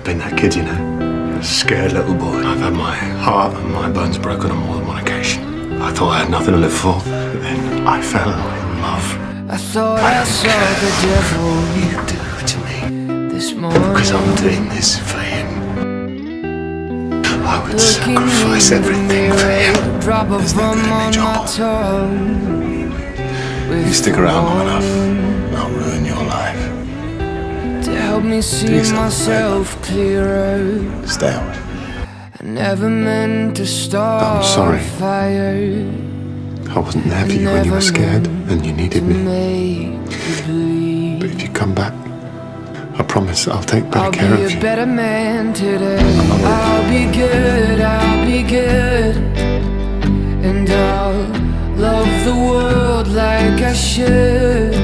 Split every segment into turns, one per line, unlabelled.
I've been that kid, you know. A scared little boy. I've had my heart and my bones broken on more than one occasion. I thought I had nothing to live for, but then I fell in love.
I thought I saw the devil
You do to me
this morning.
because I'm doing this for him. I would sacrifice everything for him.
Drop a
There's no
bum
good in
on
me,
my
John.
tongue.
You stick around long enough, and I'll ruin your life.
To help me see
yourself a
myself clearer.
Stay away.
I never meant to start
I'm sorry.
a fire.
I wasn't there for you when you were scared and you needed me. But if you come back, I promise I'll take better care of
I'll be
you.
a better man today. I'll be good, I'll be good. And I'll love the world like I should.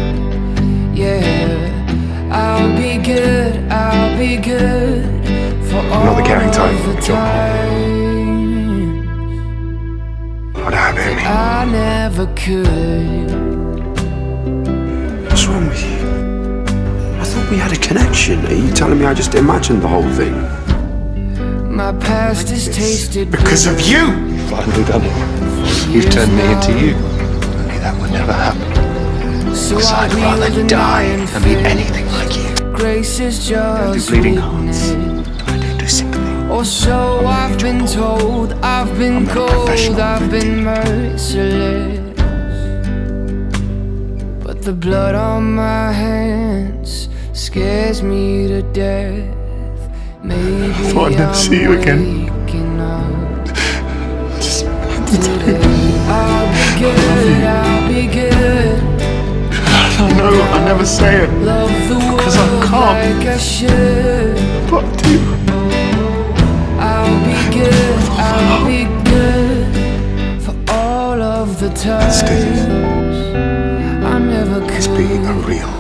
Yeah, I'll be good, I'll be good. For all
not the caring type,
of the
John.
times
I'd have him.
I never could.
What's wrong with you? I thought we had a connection. Are you telling me I just imagined the whole thing?
My past is tasted
Because of
bitter.
you! You've finally done it. You've turned me into you. Only that would never happen.
So
Because I'd rather die than be anything like you.
Grace is
I do
just
bleeding hearts.
weakness.
I don't do sympathy.
Or so I've been told. I've been
I'm a
cold,
professional
I've been merciless. But the blood on my hands scares me to death. Maybe
I thought I'd never see you again.
waking up
Just
today. I'll be good, I'll be good.
I know, I never say it.
Love the
Because I
world
can't.
like I should.
But I do.
I'll be good, I'll be good. For all of the times
Let's do this.
I never
Let's be a
could.
real